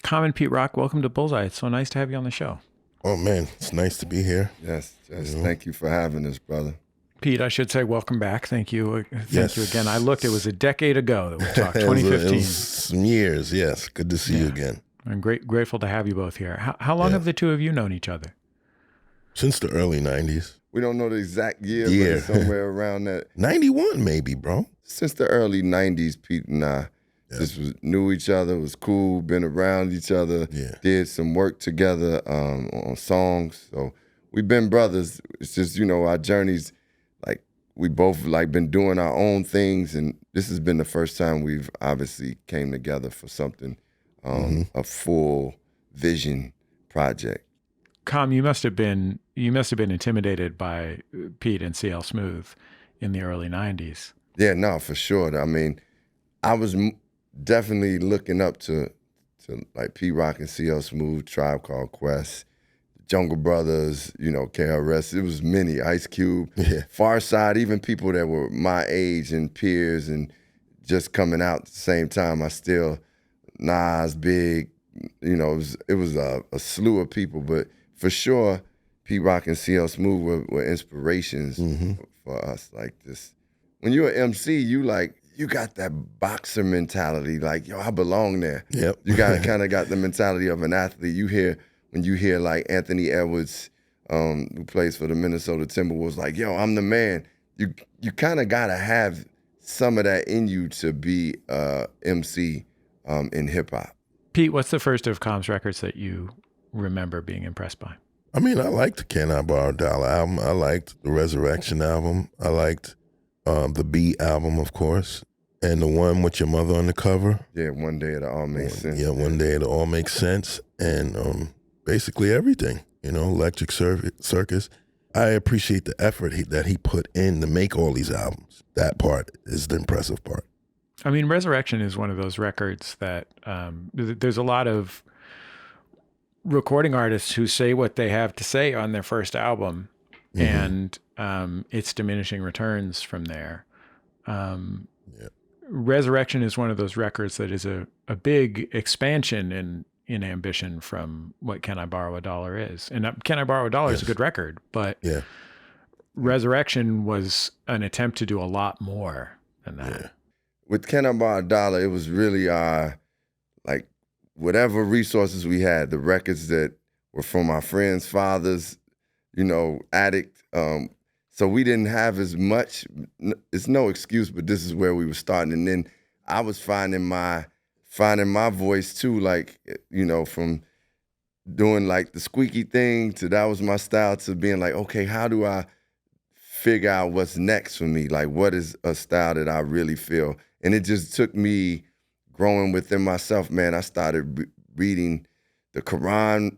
Common Pete Rock, welcome to Bullseye. It's so nice to have you on the show. Oh, man, it's nice to be here. Yes, thank you for having us, brother. Pete, I should say welcome back. Thank you. Thank you again. I looked, it was a decade ago that we talked, 2015. It was some years, yes. Good to see you again. I'm grateful to have you both here. How long have the two of you known each other? Since the early 90s. We don't know the exact year, but it's somewhere around that. 91 maybe, bro. Since the early 90s, Pete and I just knew each other, was cool, been around each other, did some work together on songs. So we've been brothers. It's just, our journeys, like we both been doing our own things, and this has been the first time we've obviously came together for something, a full vision project. Com, you must have been intimidated by Pete and CL Smooth in the early 90s. Yeah, no, for sure. I mean, I was definitely looking up to like Pete Rock and CL Smooth, Tribe Called Quest, Jungle Brothers, KRS. It was many, Ice Cube, Far Side, even people that were my age and peers and just coming out at the same time. I still, Nas, Big, it was a slew of people, but for sure, Pete Rock and CL Smooth were inspirations for us. Like this, when you're an MC, you got that boxer mentality. Like, yo, I belong there. Yep. You kind of got the mentality of an athlete. When you hear like Anthony Edwards, who plays for the Minnesota Timberwolves, like, yo, I'm the man. You kind of gotta have some of that in you to be MC in hip hop. Pete, what's the first of Com's records that you remember being impressed by? I mean, I liked the Can I Borrow a Dollar album. I liked the Resurrection album. I liked the B album, of course, and the one with your mother on the cover. Yeah, One Day It All Makes Sense. Yeah, One Day It All Makes Sense, and basically everything, Electric Circus. I appreciate the effort that he put in to make all these albums. That part is the impressive part. I mean, Resurrection is one of those records that there's a lot of recording artists who say what they have to say on their first album, and it's diminishing returns from there. Resurrection is one of those records that is a big expansion in ambition from what Can I Borrow a Dollar is. And Can I Borrow a Dollar is a good record, but Resurrection was an attempt to do a lot more than that. Yeah. With Can I Borrow a Dollar, it was really whatever resources we had, the records that were from our friends' fathers, addict. So we didn't have as much. It's no excuse, but this is where we were starting. And then I was finding my voice too, from doing like the squeaky thing to that was my style to being like, okay, how do I figure out what's next for me? Like, what is a style that I really feel? And it just took me growing within myself, man. I started reading the Quran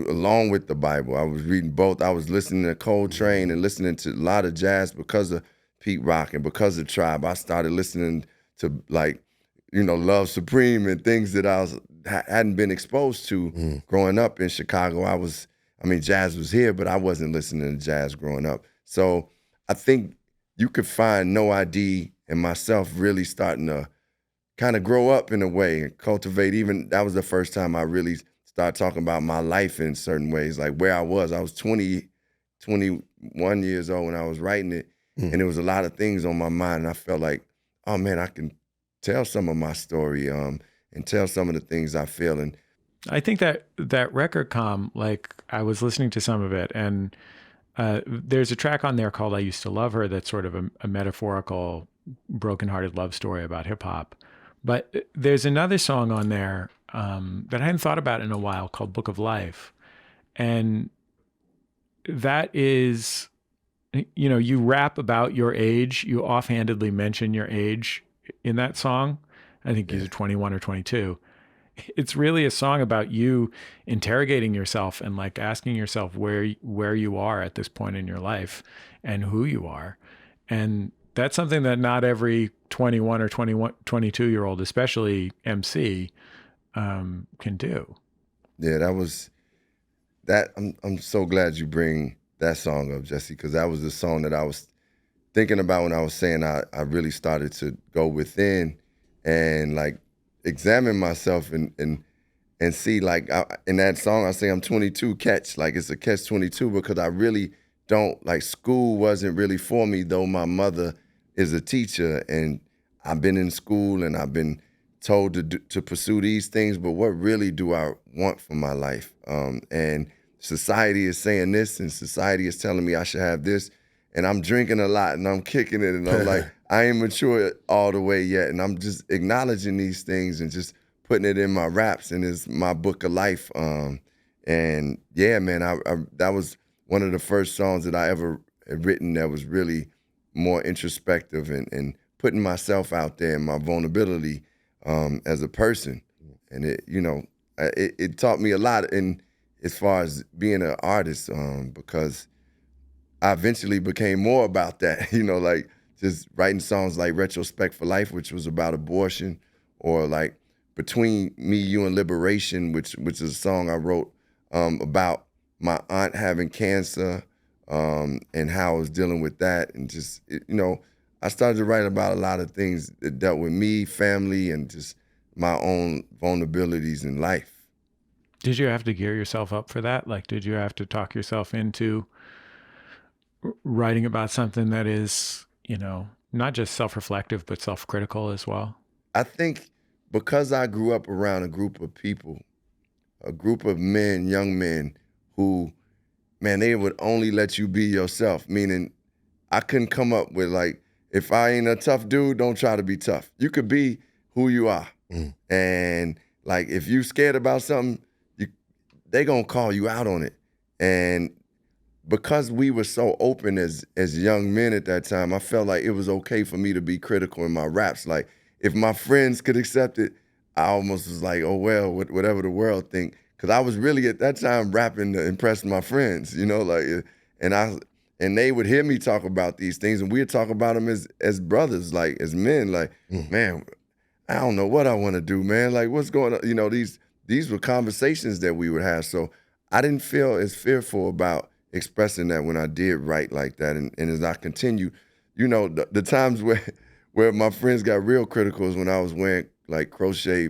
along with the Bible. I was reading both. I was listening to Coltrane and listening to a lot of jazz because of Pete Rock and because of Tribe. I started listening to Love Supreme and things that I hadn't been exposed to growing up in Chicago. Jazz was here, but I wasn't listening to jazz growing up. So I think you could find No ID and myself really starting to kind of grow up in a way and cultivate. Even that was the first time I really started talking about my life in certain ways, like where I was. I was 21 years old when I was writing it, and there was a lot of things on my mind, and I felt like, oh man, I can tell some of my story and tell some of the things I feel. And I think that record, Com, like I was listening to some of it, and there's a track on there called I Used to Love Her that's sort of a metaphorical brokenhearted love story about hip hop. But there's another song on there that I hadn't thought about in a while called Book of Life. And that is, you rap about your age. You offhandedly mention your age in that song. I think you're 21 or 22. It's really a song about you interrogating yourself and like asking yourself where you are at this point in your life and who you are. And that's something that not every 21 or 22-year-old, especially MC, can do. Yeah, I'm so glad you bring that song up, Jesse, because that was the song that I was thinking about when I was saying I really started to go within and like examine myself and and see, like, in that song, I say I'm 22 catch. Like, it's a catch 22 because I really don't, like, school wasn't really for me, though my mother is a teacher, and I've been in school and I've been told to pursue these things, but what really do I want for my life? And society is saying this, and society is telling me I should have this, and I'm drinking a lot, and I'm kicking it, and I'm like, I ain't mature all the way yet, and I'm just acknowledging these things and just putting it in my raps, and it's my book of life. And yeah, man, I that was one of the first songs that I ever had written that was really more introspective and putting myself out there and my vulnerability as a person. And it taught me a lot in as far as being an artist, because I eventually became more about that, like just writing songs like Retrospect for Life, which was about abortion, or like Between Me, You, and Liberation, which is a song I wrote about my aunt having cancer, and how I was dealing with that. And just, I started to write about a lot of things that dealt with me, family, and just my own vulnerabilities in life. Did you have to gear yourself up for that? Like, did you have to talk yourself into writing about something that is, not just self-reflective, but self-critical as well? I think because I grew up around a group of people, a group of men, young men, who, man, they would only let you be yourself, meaning I couldn't come up with, like, if I ain't a tough dude, don't try to be tough. You could be who you are. And, like, if you scared about something, they gonna call you out on it. And because we were so open as young men at that time, I felt like it was okay for me to be critical in my raps. Like, if my friends could accept it, I almost was like, oh, well, whatever the world think. Because I was really at that time rapping to impress my friends, and they would hear me talk about these things, and we'd talk about them as brothers, like as men, like, man, I don't know what I want to do, man. Like, what's going on? These were conversations that we would have. So I didn't feel as fearful about expressing that when I did write like that. And as I continue, the times where my friends got real critical is when I was wearing like crochet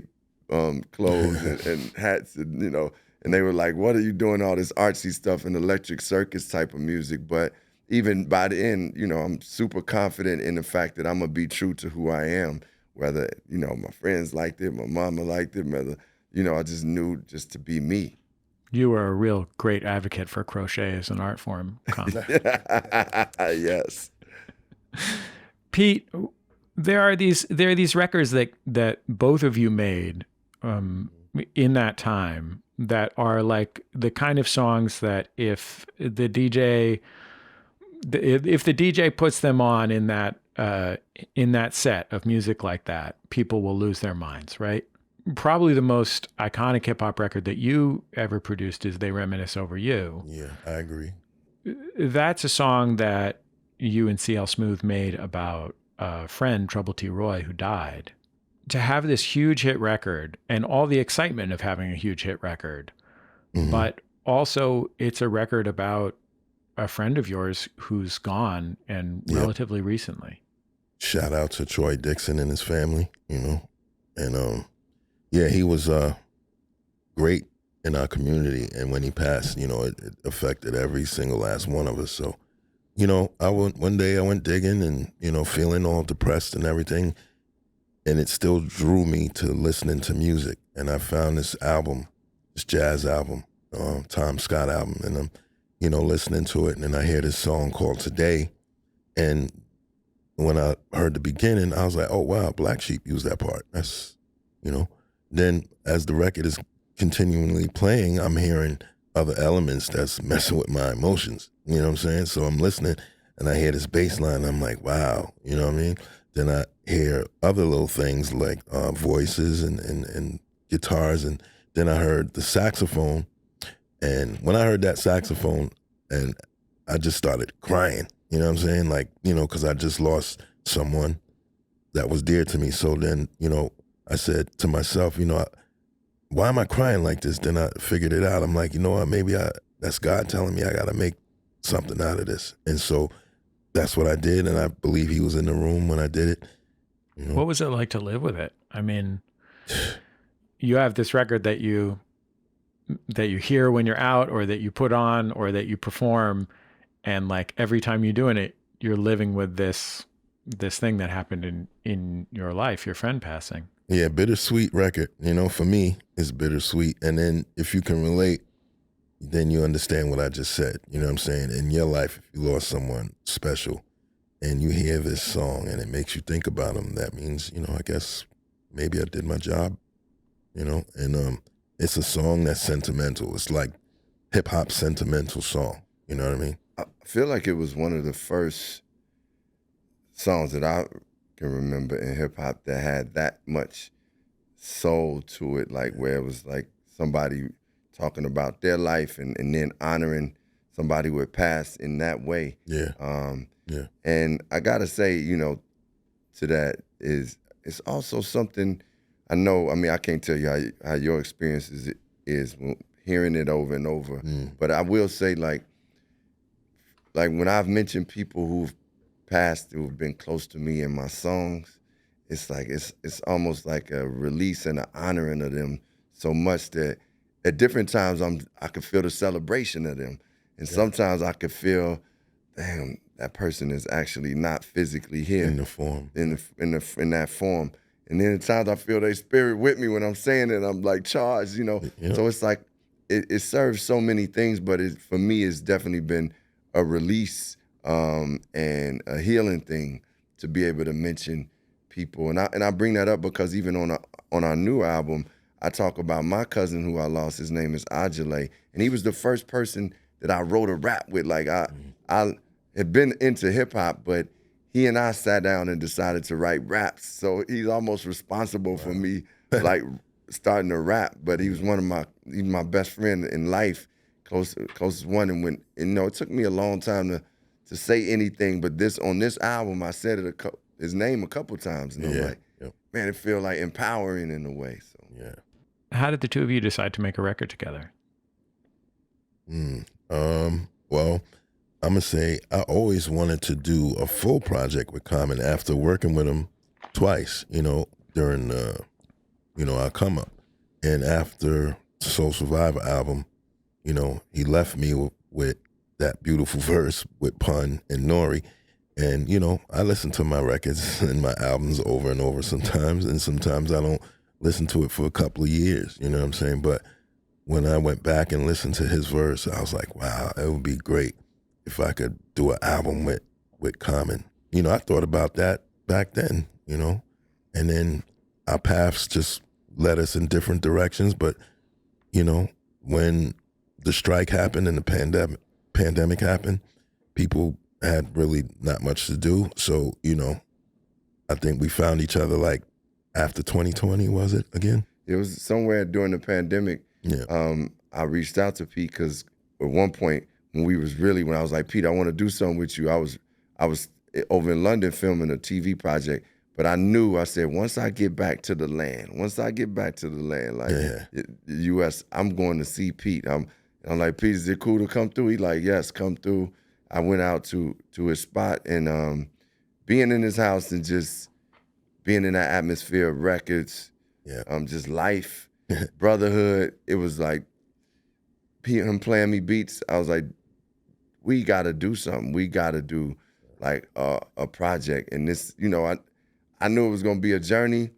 clothes and hats, and they were like, what are you doing all this artsy stuff and electric circus type of music? But even by the end, I'm super confident in the fact that I'm gonna be true to who I am, whether, my friends liked it, my mama liked it, whether, I just knew just to be me. You were a real great advocate for crochet as an art form. Yes. Pete, there are these records that both of you made in that time that are like the kind of songs that if the DJ puts them on in that set of music like that, people will lose their minds, right? Probably the most iconic hip hop record that you ever produced is They Reminisce Over You. Yeah, I agree. That's a song that you and CL Smooth made about a friend, Trouble T. Roy, who died. To have this huge hit record and all the excitement of having a huge hit record, but also it's a record about a friend of yours who's gone and relatively recently. Shout out to Troy Dixon and his family, and yeah, he was great in our community, and when he passed, it affected every single last one of us. So, one day I went digging and, feeling all depressed and everything, and it still drew me to listening to music. And I found this album, this jazz album, Tom Scott album, and I'm, listening to it, and then I hear this song called Today, and when I heard the beginning, I was like, oh, wow, Black Sheep used that part. That's, Then as the record is continually playing, I'm hearing other elements that's messing with my emotions. You know what I'm saying? So I'm listening and I hear this bass line. I'm like, wow, you know what I mean? Then I hear other little things like voices and guitars. And then I heard the saxophone. And when I heard that saxophone, and I just started crying, you know what I'm saying? Like, because I just lost someone that was dear to me. So then, I said to myself, why am I crying like this? Then I figured it out. I'm like, what, maybe that's God telling me I got to make something out of this. And so that's what I did, and I believe he was in the room when I did it. What was it like to live with it? I mean, you have this record that you hear when you're out, or that you put on, or that you perform, and like every time you're doing it, you're living with this thing that happened in your life, your friend passing. Yeah, bittersweet record. You know, for me, it's bittersweet. And then if you can relate, then you understand what I just said. You know what I'm saying? In your life, if you lost someone special and you hear this song and it makes you think about them, that means, you know, I guess maybe I did my job, you know? And it's a song that's sentimental. It's like hip-hop sentimental song. You know what I mean? I feel like it was one of the first songs that I can remember in hip hop that had that much soul to it, like where it was like somebody talking about their life and then honoring somebody who had passed in that way. Yeah. Yeah. And I gotta say, you know, to that is it's also something I know. I mean, I can't tell you how your experience is hearing it over and over, but I will say like when I've mentioned people who've passed who've been close to me in my songs, it's like it's almost like a release and an honoring of them so much that at different times I could feel the celebration of them, and sometimes I could feel, damn, that person is actually not physically here In the form. in that form, and then at times I feel their spirit with me when I'm saying it. I'm like charged, you know. Yeah. So it's like it serves so many things, but for me, it's definitely been a release and a healing thing to be able to mention people. And I bring that up because even on our new album, I talk about my cousin who I lost. His name is Ajale, and he was the first person that I wrote a rap with. Like I had been into hip hop, but he and I sat down and decided to write raps. So he's almost responsible for me starting to rap. But he was he's my best friend in life, closest one. And when, you know, it took me a long time to say anything, but on this album, I said his name a couple times, and I'm like, man, it feel like empowering in a way. So Yeah. How did the two of you decide to make a record together? Well, I'm gonna say I always wanted to do a full project with Common after working with him twice, you know, during you know, our come up. And after the Soul Survivor album, you know, he left me with that beautiful verse with Pun and Nori. And, you know, I listen to my records and my albums over and over sometimes, and sometimes I don't listen to it for a couple of years, you know what I'm saying? But when I went back and listened to his verse, I was like, wow, it would be great if I could do an album with Common. You know, I thought about that back then, you know, and then our paths just led us in different directions. But, you know, when the strike happened and the pandemic happened, people had really not much to do. So, you know, I think we found each other like after 2020, was it again? it was somewhere during the pandemic. Yeah. I reached out to Pete because at one point when I was like, Pete, I want to do something with you. I was over in London filming a TV project, but I said, once I get back to the land, like the U.S., I'm going to see Pete. I'm like, Pete, is it cool to come through? He like, yes, come through. I went out to his spot, and being in his house and just being in that atmosphere of records, just life, brotherhood. It was like him playing me beats. I was like, we got to do something. We got to do like a project. And this, you know, I knew it was gonna be a journey.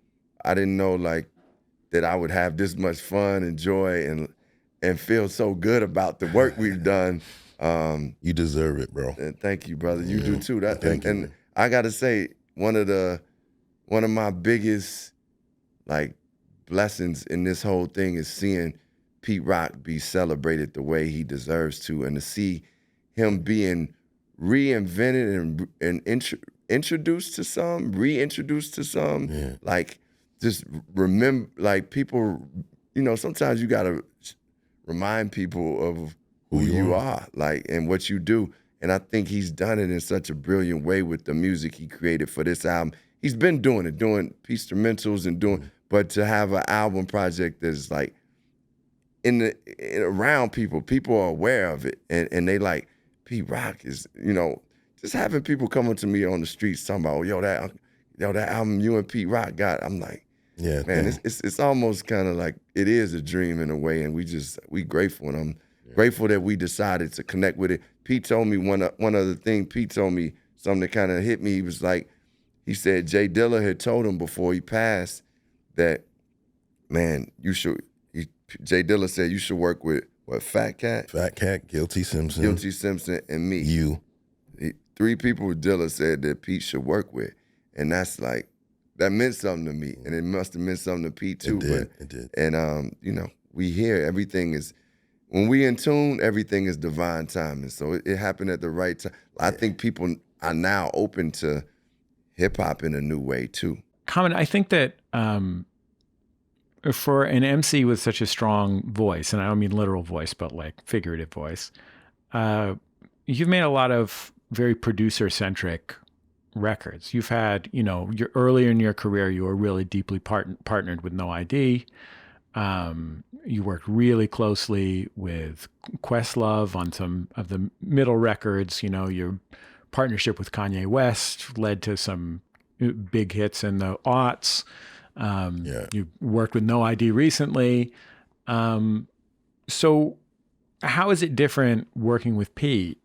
I didn't know like that I would have this much fun and joy and feel so good about the work we've done. You deserve it, bro. And thank you, brother. You do too. Thank you. And I gotta say, one of my biggest like blessings in this whole thing is seeing Pete Rock be celebrated the way he deserves to, and to see him being reinvented and introduced to some, reintroduced to some. Yeah. Like, just remember, like, people, you know, sometimes you gotta remind people of who you are, like, and what you do. And I think he's done it in such a brilliant way with the music he created for this album. He's been doing instrumentals and but to have an album project that's like around people are aware of it, and they like, Pete Rock is, you know, just having people coming to me on the streets talking about, yo, that album you and Pete Rock got. I'm like, Yeah, man, thanks. it's almost kind of like it is a dream in a way, and we grateful, and I'm grateful that we decided to connect with it. Pete told me one other thing. Pete told me something that kind of hit me. He was like, he said J Dilla had told him before he passed that, man, you should. J Dilla said you should work with what, Fat Cat, Fat Cat, Guilty Simpson, Guilty Simpson, and me. you. Three people Dilla said that Pete should work with, and that's like that meant something to me, and it must have meant something to Pete too. It did. And you know, we hear everything is when we in tune, everything is divine timing. So it happened at the right time. I think people are now open to hip hop in a new way too. Common, I think that for an MC with such a strong voice, and I don't mean literal voice, but like figurative voice, you've made a lot of very producer-centric records. You've had, you know, earlier in your career, you were really deeply partnered with No ID. You worked really closely with Questlove on some of the middle records. You know, your partnership with Kanye West led to some big hits in the aughts. You worked with No ID recently. So how is it different working with Pete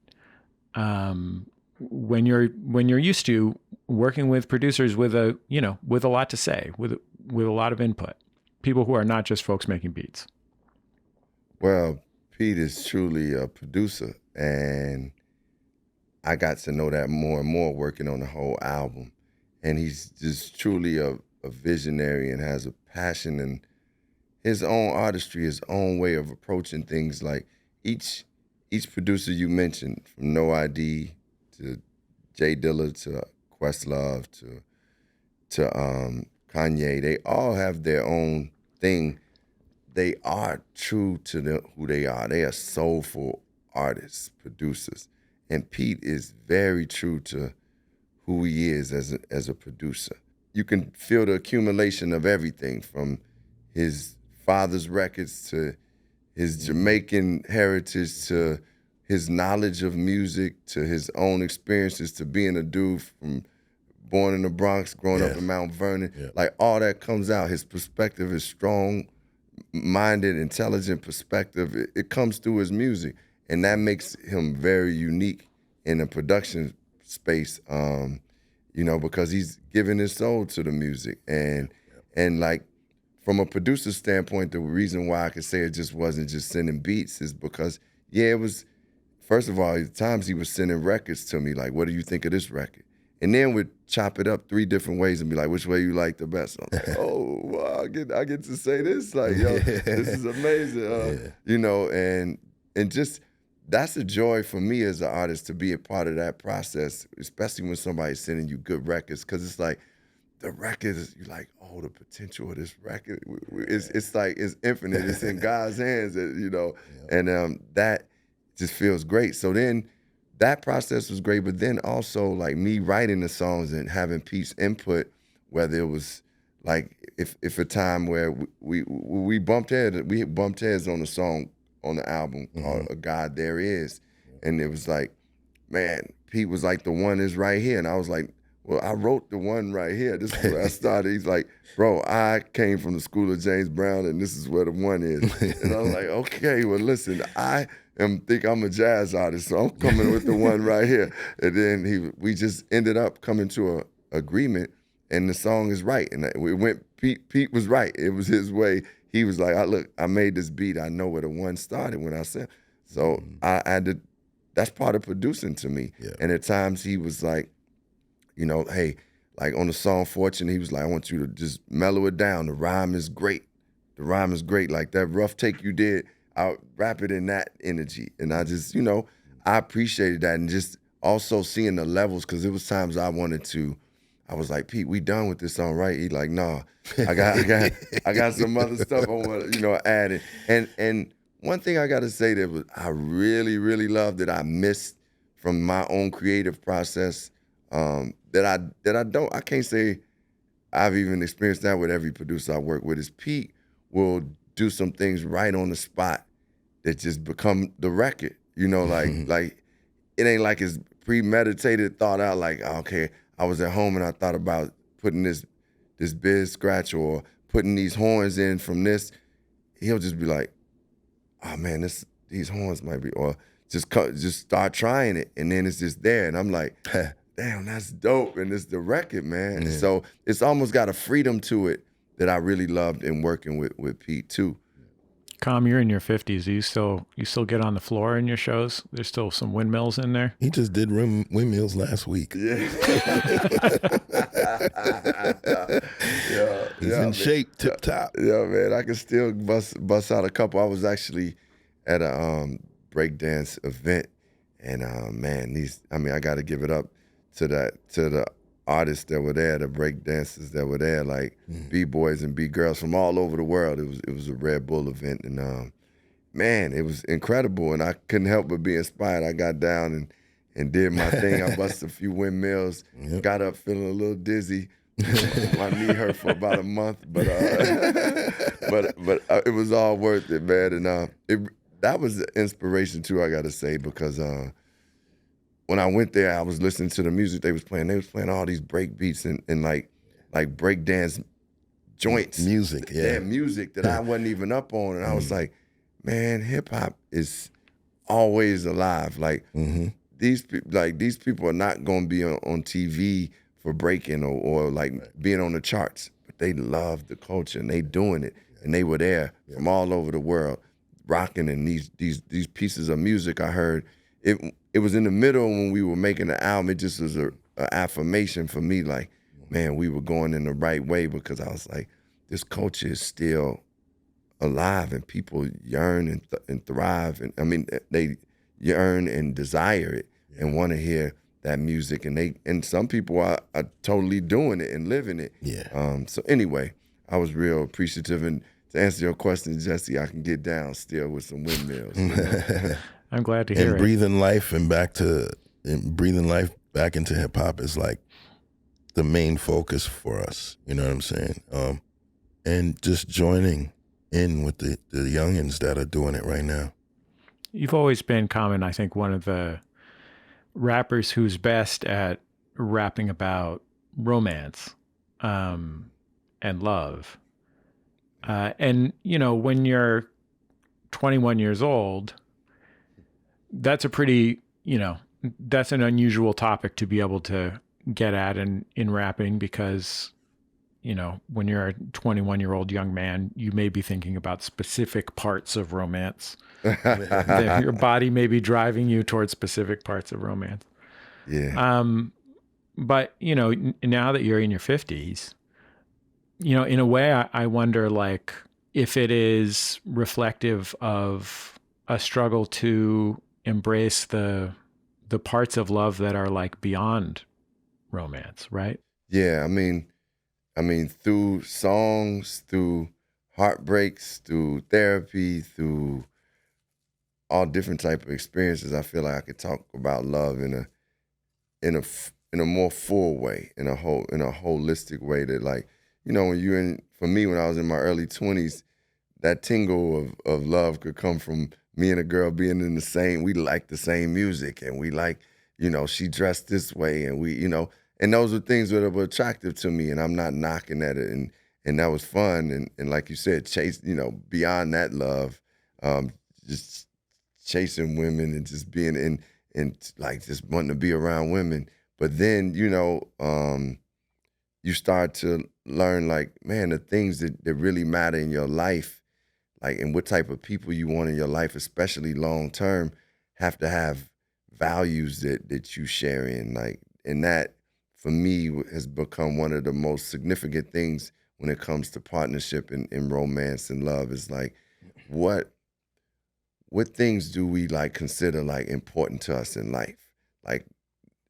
when you're used to working with producers with a lot to say, with a lot of input, people who are not just folks making beats? Well, Pete is truly a producer, and I got to know that more and more working on the whole album. And he's just truly a visionary and has a passion and his own artistry, his own way of approaching things. Like each producer you mentioned, from No ID to J Dilla to Questlove to Kanye, they all have their own thing. They are true to who they are. They are soulful artists, producers. And Pete is very true to who he is as a producer. You can feel the accumulation of everything from his father's records to his Jamaican heritage to his knowledge of music to his own experiences to being a dude from born in the Bronx, growing up in Mount Vernon. Like all that comes out. His perspective is strong-minded, intelligent perspective. It comes through his music, and that makes him very unique in the production space. You know, because he's giving his soul to the music. And like, from a producer standpoint, the reason why I could say it just wasn't just sending beats is because, it was, first of all, at times he was sending records to me, like, what do you think of this record? And then we'd chop it up 3 different ways and be like, which way you like the best? I'm like, oh, wow, I get to say this. Like, yo, this is amazing. You know, and just, that's a joy for me as an artist to be a part of that process, especially when somebody's sending you good records, because it's like the records, you're like, oh, the potential of this record, it's like it's infinite. It's in God's hands, you know, and that just feels great. So then that process was great, but then also like me writing the songs and having Pete's input, whether it was like if a time where we bumped heads on the song on the album called A God There Is. And it was like, man, Pete was like, the one is right here. And I was like, well, I wrote the one right here. This is where I started. He's like, bro, I came from the school of James Brown and this is where the one is. And I was like, okay, well, listen, think I'm a jazz artist, so I'm coming with the one right here. And then we just ended up coming to a agreement, and the song is right. And we went, Pete was right. It was his way. He was like, look, I made this beat. I know where the one started when I said. So I had to, that's part of producing to me. Yeah. And at times he was like, you know, hey, like on the song Fortune, he was like, I want you to just mellow it down. The rhyme is great. The rhyme is great. Like that rough take you did, I'll wrap it in that energy. And I just, you know, I appreciated that. And just also seeing the levels, because it was times I was like, Pete, we done with this song, right? He like, nah, I got some other stuff I want to, you know, add it. And one thing I got to say that I really, really love that I missed from my own creative process, I can't say I've even experienced that with every producer I work with, is Pete will do some things right on the spot that just become the record. You know, like it ain't like it's premeditated, thought out, like, okay, I was at home and I thought about putting this biz scratch or putting these horns in from this, he'll just be like, oh man, these horns might be, or just start trying it, and then it's just there, and I'm like, damn, that's dope, and it's the record, man. Yeah. So it's almost got a freedom to it that I really loved in working with Pete too. Com, you're in your 50s. Do you still get on the floor in your shows? There's still some windmills in there. He just did windmills last week. Yeah. He's in shape, tip top. Yeah, man, I can still bust out a couple. I was actually at a breakdance event, and man, I got to give it up to the artists that were there, the break dancers that were there, like B-boys and B-girls from all over the world. It was a Red Bull event, and man, it was incredible, and I couldn't help but be inspired. I got down and did my thing. I busted a few windmills, got up feeling a little dizzy. My knee hurt for about a month, but it was all worth it, man. And that was the inspiration too, I got to say, because when I went there, I was listening to the music they was playing. They was playing all these break beats and like break dance joints. Music, yeah. Music that I wasn't even up on. And I was like, man, hip hop is always alive. Like these people are not gonna be on TV for breaking or like being on the charts. But they love the culture and they doing it. And they were there from all over the world, rocking, and these pieces of music I heard. It was in the middle when we were making the album. It just was an affirmation for me, like, man, we were going in the right way, because I was like, this culture is still alive and people yearn and thrive. And I mean, they yearn and desire it and want to hear that music. And some people are totally doing it and living it. Yeah. So anyway, I was real appreciative. And to answer your question, Jesse, I can get down still with some windmills. You know? I'm glad to hear and it. breathing life back into hip hop is like the main focus for us. You know what I'm saying? And just joining in with the youngins that are doing it right now. You've always been, Common, I think, one of the rappers who's best at rapping about romance and love. And, you know, when you're 21 years old, that's a pretty, that's an unusual topic to be able to get at in rapping, because, when you're a 21-year-old young man, you may be thinking about specific parts of romance. Your body may be driving you towards specific parts of romance. Yeah. But, now that you're in your 50s, in a way, I wonder, like, if it is reflective of a struggle to embrace the parts of love that are like beyond romance, right? Yeah, I mean, through songs, through heartbreaks, through therapy, through all different type of experiences, I feel like I could talk about love in a more full way, in a holistic way, that, like, for me, when I was in my early 20s, that tingle of love could come from me and a girl being we like the same music, and we like, she dressed this way, and we, and those were things that were attractive to me, and I'm not knocking at it, and that was fun, and like you said, chase, beyond that love, just chasing women and just being in like just wanting to be around women. But then, you start to learn, like, man, the things that really matter in your life, like, and what type of people you want in your life, especially long term, have to have values that you share in, like, and that for me has become one of the most significant things when it comes to partnership and romance and love, is like, what things do we, like, consider, like, important to us in life? Like,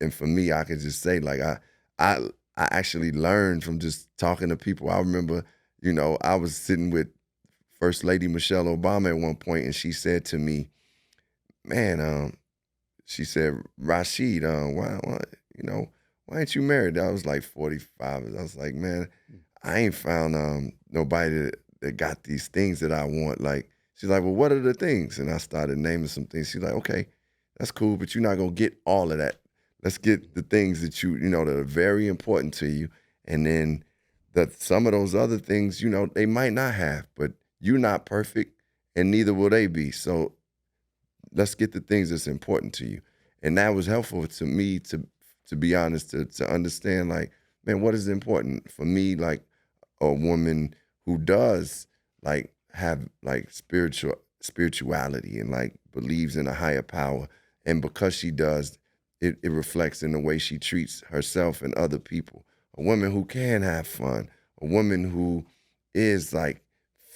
and for me, I could just say, like, I actually learned from just talking to people. I remember, I was sitting with First Lady Michelle Obama at one point, and she said to me, man, she said, Rashid, why ain't you married? I was like 45. I was like, man, I ain't found nobody that got these things that I want. Like, she's like, well, what are the things? And I started naming some things. She's like, okay, that's cool, but you're not gonna get all of that. Let's get the things that that are very important to you, and then that some of those other things, you know, they might not have, but you're not perfect and neither will they be. So let's get the things that's important to you. And that was helpful to me to be honest, to understand like, man, what is important for me, like a woman who does like have like spirituality and like believes in a higher power. And because she does, it reflects in the way she treats herself and other people. A woman who can have fun, a woman who is like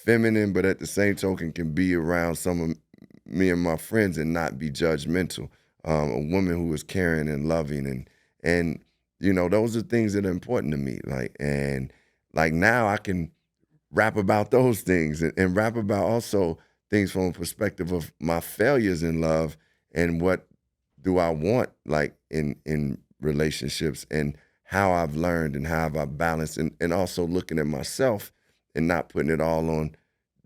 feminine, but at the same token can be around some of me and my friends and not be judgmental. A woman who is caring and loving, and you know, those are things that are important to me. Like now I can rap about those things and rap about also things from a perspective of my failures in love and what do I want like in relationships and how I've learned and how I've balanced and also looking at myself and not putting it all on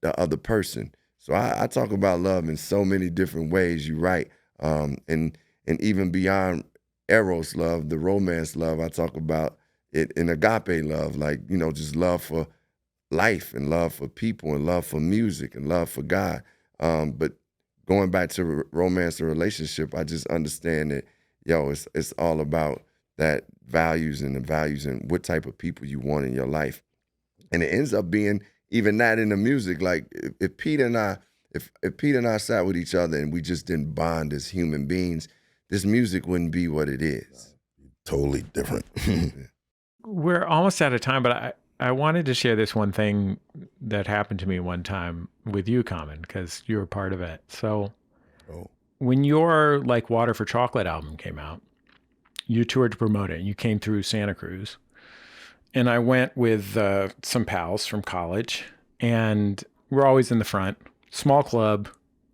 the other person. So I talk about love in so many different ways. You're right. And even beyond eros love, the romance love, I talk about it in agape love, like, you know, just love for life and love for people and love for music and love for God. But going back to romance and relationship, I just understand that, yo, it's all about that values and the values and what type of people you want in your life. And it ends up being even that in the music. Like if Pete and I sat with each other and we just didn't bond as human beings, this music wouldn't be what it is. Totally different. We're almost out of time, but I wanted to share this one thing that happened to me one time with you, Common, because you were part of it. So when your Like Water for Chocolate album came out, you toured to promote it and you came through Santa Cruz. And I went with some pals from college, and we're always in the front, small club.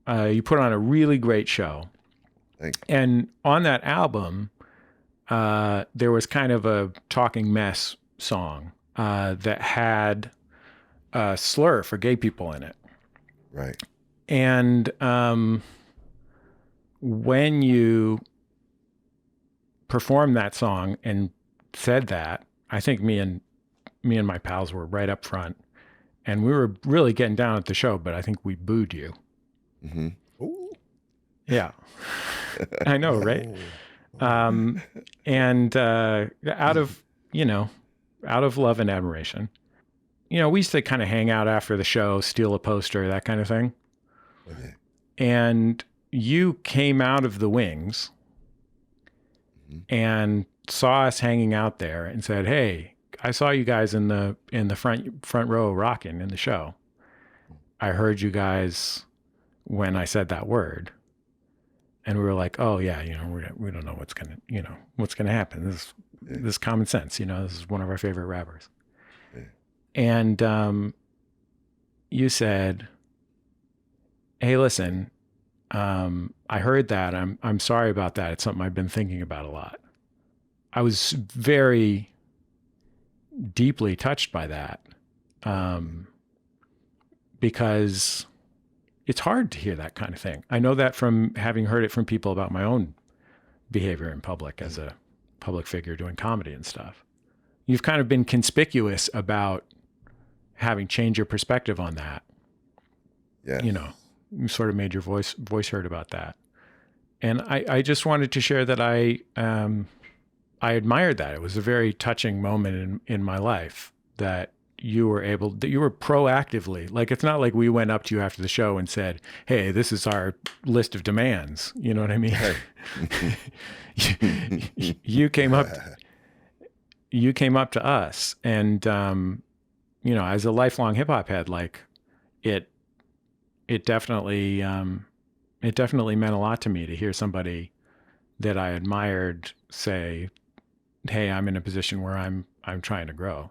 You put on a really great show. Thank you. And on that album, there was kind of a Talking Mess song that had a slur for gay people in it. Right. And when you performed that song and said that, I think me and my pals were right up front, and we were really getting down at the show, but I think we booed you. Mm-hmm. Yeah. I know, right? And out of love and admiration. You know, we used to kind of hang out after the show, steal a poster, that kind of thing. Okay. And you came out of the wings and saw us hanging out there and said, "Hey, I saw you guys in the front row rocking in the show. I heard you guys when I said that word." And we were like, "Oh yeah, you know, we don't know what's gonna happen. This is common sense. You know, this is one of our favorite rappers." Yeah. And you said, "Hey, listen, I heard that. I'm sorry about that. It's something I've been thinking about a lot." I was very deeply touched by that, because it's hard to hear that kind of thing. I know that from having heard it from people about my own behavior in public as a public figure doing comedy and stuff. You've kind of been conspicuous about having changed your perspective on that. Yeah. You know, you sort of made your voice heard about that. And I just wanted to share that I admired that. It was a very touching moment in my life that you were proactively, like, it's not like we went up to you after the show and said, "Hey, this is our list of demands." You know what I mean? Hey. you came up to us, and you know, as a lifelong hip hop head, like it definitely meant a lot to me to hear somebody that I admired say, "Hey, I'm in a position where I'm trying to grow."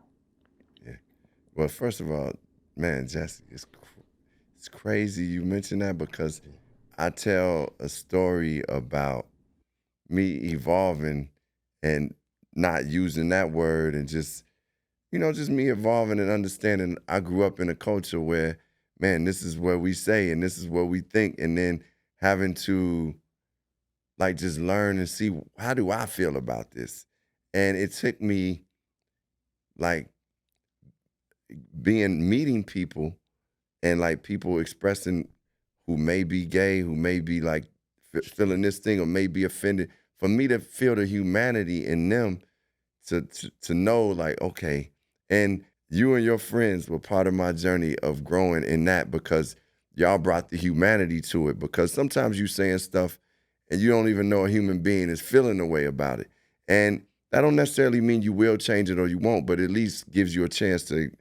Yeah. Well, first of all, man, Jesse, it's crazy you mentioned that because I tell a story about me evolving and not using that word and just, you know, just me evolving and understanding. I grew up in a culture where, man, this is what we say and this is what we think, and then having to like just learn and see, how do I feel about this? And it took me like meeting people and like people expressing who may be gay, who may be like feeling this thing or may be offended, for me to feel the humanity in them, to know like, okay, and you and your friends were part of my journey of growing in that, because y'all brought the humanity to it. Because sometimes you saying stuff and you don't even know a human being is feeling a way about it. And that don't necessarily mean you will change it or you won't, but at least gives you a chance to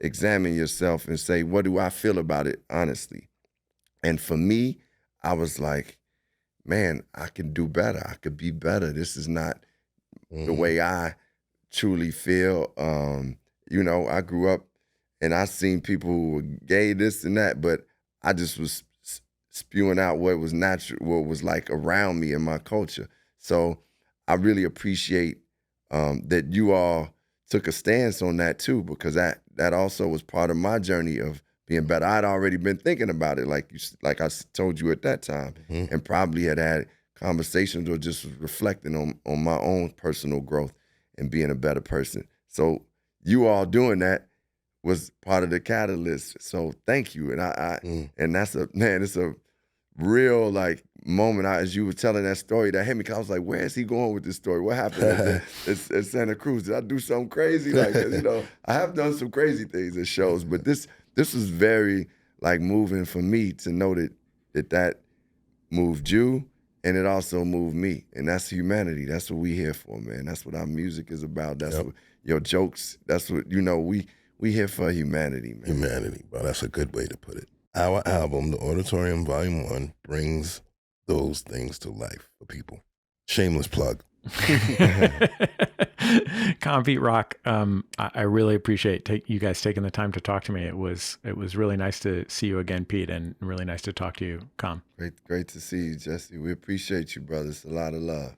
examine yourself and say, what do I feel about it honestly? And for me, I was like, man, I can do better. I could be better. This is not the way I truly feel. You know, I grew up and I seen people who were gay, this and that, but I just was spewing out what was natural, what was like around me in my culture. So I really appreciate that you all took a stance on that too, because that also was part of my journey of being better. I'd already been thinking about it, like I told you at that time, and probably had conversations or just was reflecting on my own personal growth and being a better person. So you all doing that was part of the catalyst. So thank you. And and that's it's a real like moment. As you were telling that story, that hit me, 'cause I was like, where is he going with this story? What happened at Santa Cruz? Did I do something crazy? Like, you know, I have done some crazy things at shows, but this was very like moving for me to know that moved you, and it also moved me. And that's humanity. That's what we here for, man. That's what our music is about. That's what your jokes, that's what, you know, we here for humanity, man. Humanity, bro. That's a good way to put it. Our album, The Auditorium Volume 1, brings those things to life for people. Shameless plug. Compete Rock, I really appreciate you guys taking the time to talk to me. It was really nice to see you again, Pete, and really nice to talk to you, Com. Great to see you, Jesse. We appreciate you, brother. It's a lot of love.